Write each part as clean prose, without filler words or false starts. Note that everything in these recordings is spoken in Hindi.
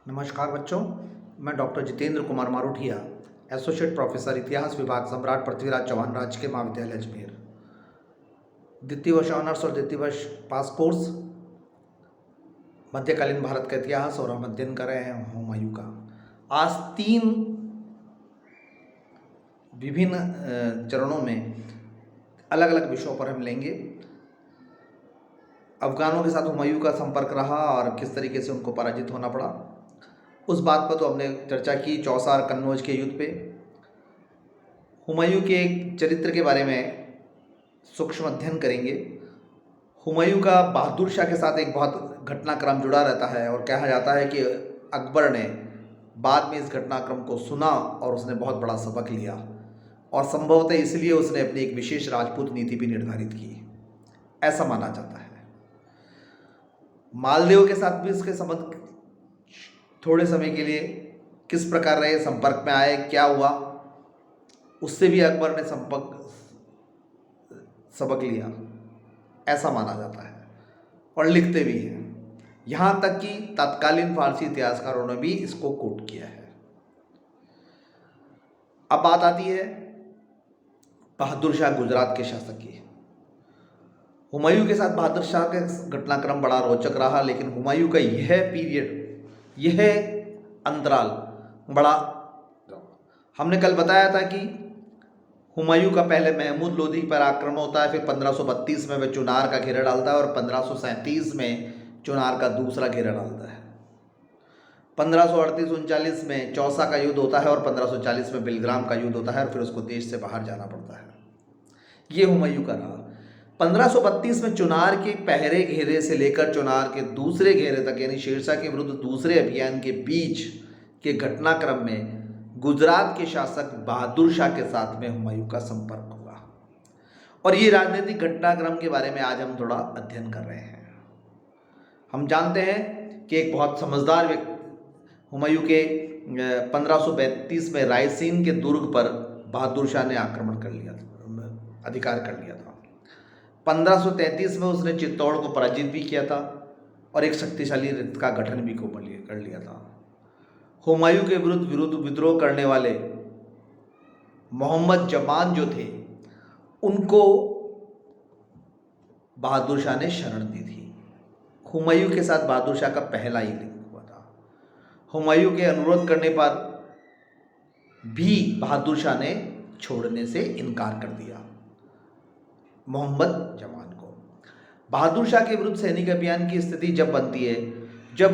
नमस्कार बच्चों, मैं doctor Jitendra Kumar Maruthiya, associate professor इतिहास विभाग सम्राट पृथ्वीराज चौहान राजकीय महाविद्यालय अजमेर, द्वितीय वर्ष ऑनर्स और द्वितीय वर्ष पास कोर्स मध्यकालीन भारत का इतिहास। और हम अध्ययन कर रहे हैं हुमायूं का। आज 3 विभिन्न चरणों में अलग अलग विषयों पर हम लेंगे। अफगानों के साथ हुमायूं का संपर्क रहा और किस तरीके से उनको पराजित होना पड़ा, उस बात पर तो हमने चर्चा की। चौसार कन्नौज के युद्ध पे हुमायूं के चरित्र के बारे में सूक्ष्म अध्ययन करेंगे। हुमायूं का बहादुर शाह के साथ एक बहुत घटनाक्रम जुड़ा रहता है और कहा जाता है कि अकबर ने बाद में इस घटनाक्रम को सुना और उसने बहुत बड़ा सबक लिया और संभवतः इसलिए उसने अपनी एक विशेष राजपूत नीति भी निर्धारित की, ऐसा माना जाता है। मालदेव के साथ भी इसके संबंध थोड़े समय के लिए किस प्रकार रहे, संपर्क में आए, क्या हुआ, उससे भी अकबर ने सबक लिया, ऐसा माना जाता है और लिखते भी हैं। यहाँ तक कि तत्कालीन फारसी इतिहासकारों ने भी इसको कोट किया है। अब बात आती है बहादुर शाह गुजरात के शासक की। हुमायूं के साथ बहादुर शाह का घटनाक्रम बड़ा रोचक रहा, लेकिन हुमायूं का यह पीरियड, यह अंतराल बड़ा, हमने कल बताया था कि हुमायूं का पहले महमूद लोदी पर आक्रमण होता है, फिर 1532 में वह चुनार का घेरा डालता है और 1537 में चुनार का दूसरा घेरा डालता है। 1538-39 में चौसा का युद्ध होता है और 1540 में बिलग्राम का युद्ध होता है और फिर उसको देश से बाहर जाना पड़ता है। ये हुमायूं का रहा। 1532 में चुनार के पहले घेरे से लेकर चुनार के दूसरे घेरे तक, यानी शेरशाह के विरुद्ध दूसरे अभियान के बीच के घटनाक्रम में गुजरात के शासक बहादुर शाह के साथ में हुमायूं का संपर्क हुआ और ये राजनीतिक घटनाक्रम के बारे में आज हम थोड़ा अध्ययन कर रहे हैं। हम जानते हैं कि एक बहुत समझदार व्यक्ति हुमायूं के 1532 में रायसीन के दुर्ग पर बहादुर शाह ने आक्रमण कर लिया, अधिकार कर लिया था। 1533 में उसने चित्तौड़ को पराजित भी किया था और एक शक्तिशाली रिक्त का गठन भी कर लिया था। हुमायूं के विरुद्ध विद्रोह करने वाले मोहम्मद जमान जो थे, उनको बहादुर शाह ने शरण दी थी। हुमायूं के साथ बहादुर शाह का पहला ही लिंक हुआ था। हुमायूं के अनुरोध करने पर भी बहादुर शाह ने छोड़ने से इनकार कर दिया मोहम्मद जमान को। बहादुर शाह के विरुद्ध सैनिक अभियान की स्थिति जब बनती है, जब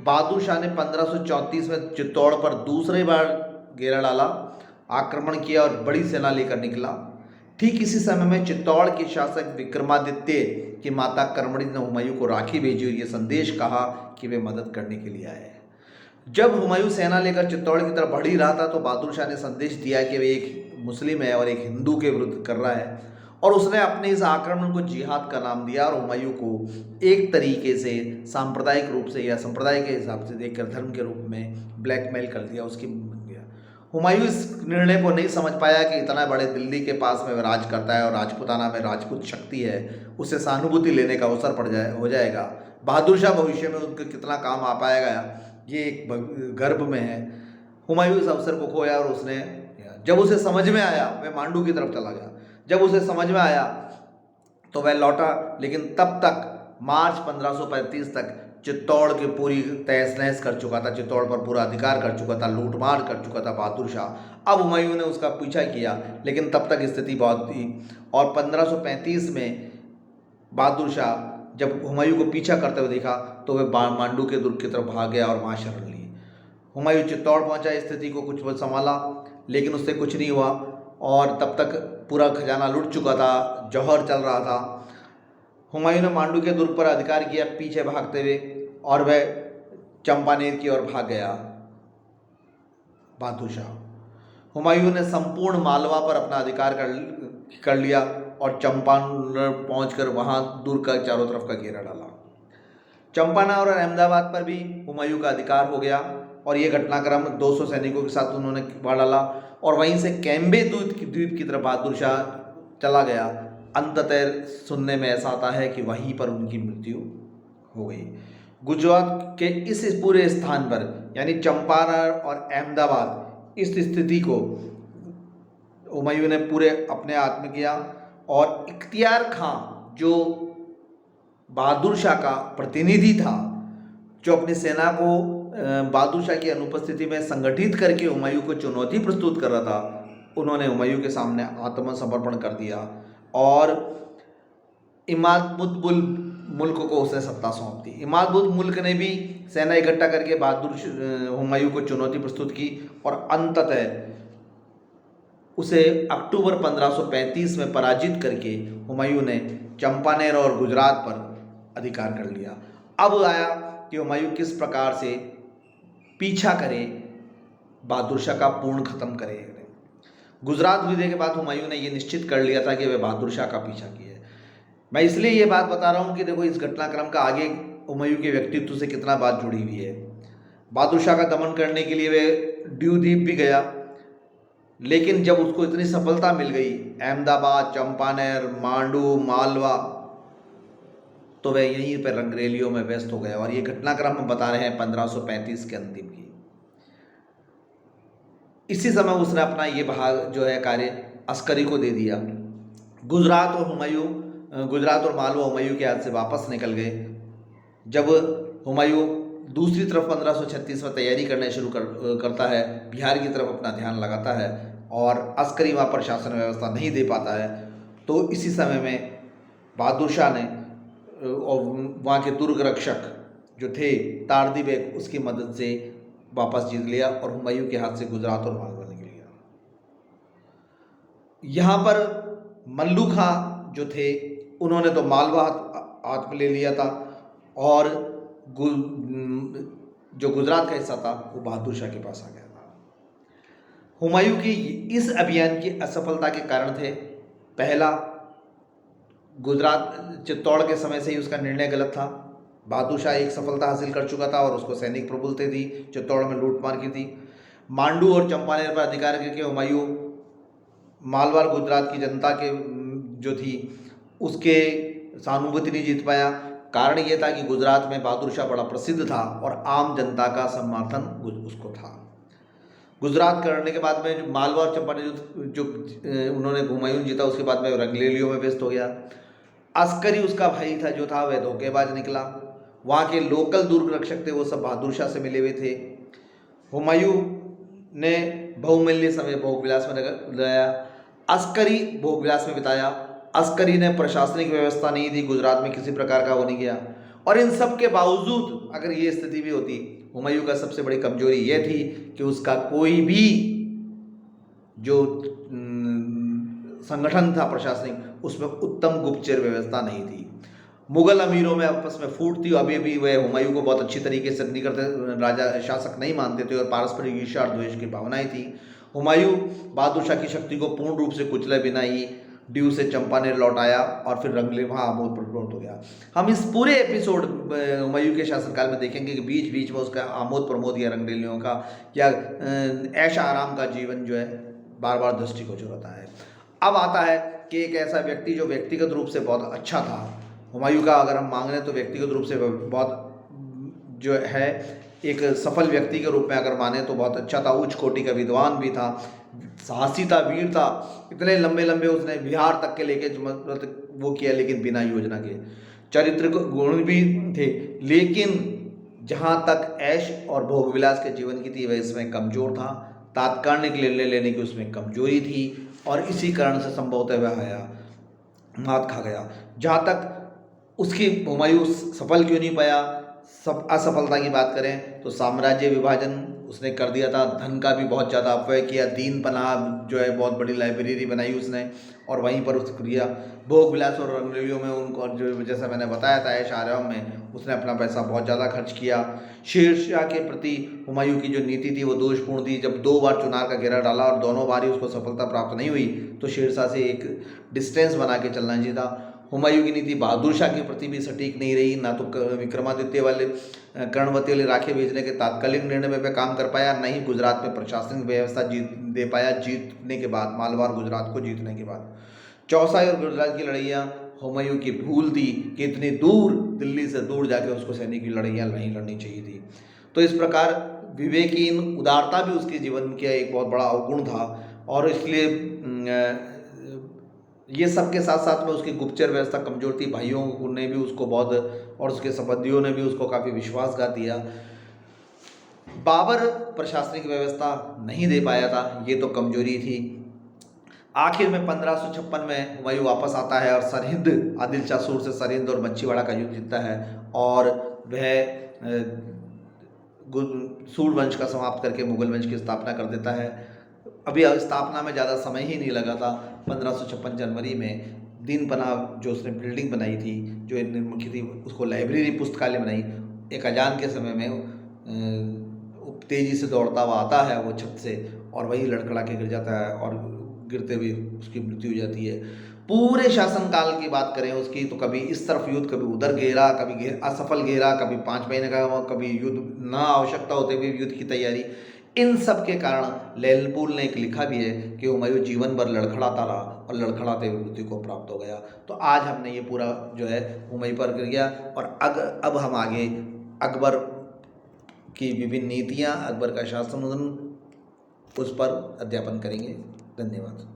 बहादुर शाह ने 1534 में चित्तौड़ पर दूसरी बार घेरा डाला, आक्रमण किया और बड़ी सेना लेकर निकला। ठीक इसी समय में चित्तौड़ के शासक विक्रमादित्य की माता कर्मणी ने हुमायूं को राखी भेजी और ये संदेश कहा कि वे मदद करने के लिए आए। जब हुमायूं सेना लेकर चित्तौड़ की तरफ बढ़ ही रहा था तो बहादुर शाह ने संदेश दिया कि वे एक मुस्लिम है और एक हिंदू के विरुद्ध कर रहा है, और उसने अपने इस आक्रमण को जिहाद का नाम दिया और हुमायूं को एक तरीके से सांप्रदायिक रूप से या संप्रदाय के हिसाब से देखकर धर्म के रूप में ब्लैकमेल कर दिया, उसकी बन गया। हुमायूं इस निर्णय को नहीं समझ पाया कि इतना बड़े दिल्ली के पास में राज करता है और राजपूताना में राजपूत शक्ति है, उससे सहानुभूति लेने का अवसर हो जाएगा। बहादुर शाह भविष्य में उनका कितना काम आ पाएगा, ये एक गर्भ में है। हुमायूं इस अवसर को खोया और उसने, जब उसे समझ में आया, वह मांडू की तरफ चला गया। जब उसे समझ में आया तो वह लौटा, लेकिन तब तक मार्च 1535 तक चित्तौड़ की पूरी तहस नहस कर चुका था, चित्तौड़ पर पूरा अधिकार कर चुका था, लूटमार कर चुका था बहादुर शाह। अब हुमायूं ने उसका पीछा किया, लेकिन तब तक स्थिति बहुत थी और 1535 में बहादुर शाह जब हुमायूं को पीछा करते हुए देखा तो वह मांडू के दुर्ग की तरफ भाग गया और वहाँ शरण ली। हुमायूं चित्तौड़ पहुँचा, स्थिति को कुछ बहुत संभाला, लेकिन उससे कुछ नहीं हुआ और तब तक पूरा खजाना लुट चुका था, जौहर चल रहा था। हुमायूं ने मांडू के दुर्ग पर अधिकार किया पीछे भागते हुए और वह चंपानेर की ओर भाग गया बहादुर शाह। हुमायूं ने संपूर्ण मालवा पर अपना अधिकार कर लिया और चंपानेर पहुंचकर वहां दुर्ग का चारों तरफ का घेरा डाला। चंपानेर और अहमदाबाद पर भी हुमायूं का अधिकार हो गया और ये घटनाक्रम 200 सैनिकों के साथ उन्होंने बाढ़ डाला और वहीं से कैम्बे द्वीप की तरफ बहादुर शाह चला गया। अंततः सुनने में ऐसा आता है कि वहीं पर उनकी मृत्यु हो गई। गुजरात के इस पूरे स्थान पर यानी चंपारण और अहमदाबाद इस स्थिति को हुमायूं ने पूरे अपने हाथ में किया। और इख्तियार खां जो बहादुर शाह का प्रतिनिधि था, जो अपनी सेना को बहादुर शाह की अनुपस्थिति में संगठित करके हुमायूं को चुनौती प्रस्तुत कर रहा था, उन्होंने हुमायूं के सामने आत्मसमर्पण कर दिया और इमाद उल मुल्क को उसने सत्ता सौंप दी। इमाद उल मुल्क ने भी सेना इकट्ठा करके बहादुर हुमायूं को चुनौती प्रस्तुत की और अंततः उसे अक्टूबर 1535 में पराजित करके हुमायूं ने चंपानेर और गुजरात पर अधिकार कर लिया। अब आया कि हुमायूं किस प्रकार से पीछा करे, बहादुर शाह का पूर्ण खत्म करे। गुजरात विजय के बाद हुमायूं ने यह निश्चित कर लिया था कि वे बहादुर शाह का पीछा किए। मैं इसलिए ये बात बता रहा हूँ कि देखो इस घटनाक्रम का आगे हुमायूं के व्यक्तित्व से कितना बात जुड़ी हुई है। बहादुर शाह का दमन करने के लिए वे ड्यू द्वीप भी गया, लेकिन जब उसको इतनी सफलता मिल गई अहमदाबाद, चंपानेर, मांडू, मालवा, तो वह यहीं पर रंगरेलियों में व्यस्त हो गया। और ये घटनाक्रम हम बता रहे हैं 1535 के अंतिम की। इसी समय उसने अपना ये भाग जो है कार्य अस्करी को दे दिया। गुजरात और मालवा हुमायूं के हाथ से वापस निकल गए। जब हुमायूं दूसरी तरफ 1536 में तैयारी करना शुरू करता है, बिहार की तरफ अपना ध्यान लगाता है और अस्करी वहाँ पर शासन व्यवस्था नहीं दे पाता है, तो इसी समय में बहादुर शाह ने और वहाँ के दुर्ग रक्षक जो थे तारदी बेग, उसकी मदद से वापस जीत लिया और हुमायूं के हाथ से गुजरात और मालवा निकल गया। यहाँ पर मल्लू खां जो थे उन्होंने तो मालवा हाथ में ले लिया था और जो गुजरात का हिस्सा था वो बहादुर शाह के पास आ गया था। हुमायूं की इस अभियान की असफलता के कारण थे, पहला, गुजरात चित्तौड़ के समय से ही उसका निर्णय गलत था। बहादुर शाह एक सफलता हासिल कर चुका था और उसको सैनिक प्रबलता थी, चित्तौड़ में लूटमार की थी। मांडू और चंपानेर पर अधिकार करके हुमायूं मालवा और गुजरात की जनता के जो थी उसके सहानुभूति नहीं जीत पाया। कारण ये था कि गुजरात में बहादुर शाह बड़ा प्रसिद्ध था और आम जनता का समर्थन उसको था। गुजरात करने के बाद में जो मालवा और चंपानेर जो उन्होंने हुमायूं जीता, उसके बाद में रंगरेलियों में व्यस्त हो गया। अस्करी उसका भाई था जो था वह धोखेबाज निकला। वहाँ के लोकल दुर्ग रक्षक थे वो सब बहादुर शाह से मिले हुए थे। हुमायूं ने बहुमूल्य समय भोगविलास में लगाया, अस्करी भोगविलास में बिताया। अस्करी ने प्रशासनिक व्यवस्था नहीं दी, गुजरात में किसी प्रकार का वो नहीं गया। और इन सब के बावजूद अगर ये स्थिति भी होती, हुमायूं का सबसे बड़ी कमजोरी ये थी कि उसका कोई भी जो संगठन था प्रशासनिक, उसमें उत्तम गुप्तचर व्यवस्था नहीं थी। मुगल अमीरों में आपस में फूट थी। अभी भी वह हुमायूं को बहुत अच्छी तरीके से नहीं करते, राजा शासक नहीं मानते थे और पारस्परिक ईर्ष्या और द्वेष की भावनाएं थी। हुमायूं बहादुर शाह की शक्ति को पूर्ण रूप से कुचले बिना ही ड्यू से चंपानेर लौट आया और फिर रंगले वहाँ आमोद प्रमोद हो गया। हम इस पूरे एपिसोड हुमायूं के शासनकाल में देखेंगे कि बीच बीच में उसका आमोद प्रमोद या रंगरेलियों का या ऐशा आराम का जीवन जो है बार बार दृष्टिगोचर होता है। अब आता है कि एक ऐसा व्यक्ति जो व्यक्तिगत रूप से बहुत अच्छा था, हुमायूं का अगर हम मांग रहे हैं तो व्यक्तिगत रूप से बहुत जो है एक सफल व्यक्ति के रूप में अगर माने तो बहुत अच्छा था। उच्च कोटि का विद्वान भी था, साहसी था, वीर था। इतने लंबे लंबे उसने बिहार तक के लेके वो किया, लेकिन बिना योजना के। चरित्र गुण भी थे, लेकिन जहाँ तक ऐश और भोगविलास के जीवन की थी वह इसमें कमज़ोर था। तात्कालिक निर्णय लेने की उसमें कमजोरी थी और इसी कारण से संभवतः वह आया मात खा गया। जहाँ तक उसकी हुमायूं सफल क्यों नहीं पाया, सब असफलता की बात करें तो साम्राज्य विभाजन उसने कर दिया था, धन का भी बहुत ज़्यादा अपव्यय किया, दीन पनाह जो है बहुत बड़ी लाइब्रेरी बनाई उसने और वहीं पर उसको किया। भोग विलास और रंगरेलियों में उनको जो जैसा मैंने बताया था ऐश आराम में उसने अपना पैसा बहुत ज़्यादा खर्च किया। शेरशाह के प्रति हुमायूं की जो नीति थी वो दोषपूर्ण थी। जब 2 बार चुनाव का घेरा डाला और दोनों बार ही उसको सफलता प्राप्त नहीं हुई तो शेरशाह से एक डिस्टेंस बना के चलना चाहिए था। हुमायूं की नीति बहादुर शाह के प्रति भी सटीक नहीं रही, ना तो विक्रमादित्य वाले कर्णवती वाले राखे भेजने के तात्कालिक निर्णय में वह काम कर पाया, न ही गुजरात में प्रशासनिक व्यवस्था दे पाया जीतने के बाद, मालवा और गुजरात को जीतने के बाद। चौसाई और गुजरात की लड़ाइयाँ हुमायूं की भूल थी कि इतनी दूर, दिल्ली से दूर जाके उसको सैनिक की लड़ाइयाँ नहीं लड़नी चाहिए थी। तो इस प्रकार विवेकहीन उदारता भी उसके जीवन का एक बहुत बड़ा अवगुण था, और इसलिए ये सब के साथ साथ में उसकी गुप्तचर व्यवस्था कमज़ोर थी। भाइयों ने भी उसको बहुत, और उसके संबंधियों ने भी उसको काफ़ी विश्वासघात दिया। बाबर प्रशासनिक व्यवस्था नहीं दे पाया था, ये तो कमजोरी थी। आखिर में 1556 में हुमायूं वापस आता है और सरहिंद, आदिल शाह से सरहिंद और मच्छीवाड़ा का युद्ध जीतता है, और वह सूर वंश का समाप्त करके मुगल वंश की स्थापना कर देता है। अभी स्थापना में ज़्यादा समय ही नहीं लगा था। 1556 जनवरी में दीन पनाह जो उसने बिल्डिंग बनाई थी, जो मुख्य थी, उसको लाइब्रेरी पुस्तकालय बनाई। एक अजान के समय में तेज़ी से दौड़ता हुआ आता है वो छत से, और वही लड़खड़ा के गिर जाता है, और गिरते हुए उसकी मृत्यु हो जाती है। पूरे शासनकाल की बात करें उसकी, तो कभी इस तरफ युद्ध, कभी उधर घेरा, कभी असफल घेरा, कभी 5 महीने का, कभी युद्ध ना आवश्यकता होते हुए युद्ध की तैयारी। इन सब के कारण लैलपुल ने एक लिखा भी है कि हुमायूं जीवन भर लड़खड़ाता रहा और लड़खड़ाते हुए मृत्यु को प्राप्त हो गया। तो आज हमने ये पूरा जो है हुमायूं पर कर गया, और अब हम आगे अकबर की विभिन्न नीतियाँ, अकबर का शासन, उस पर अध्यापन करेंगे। धन्यवाद।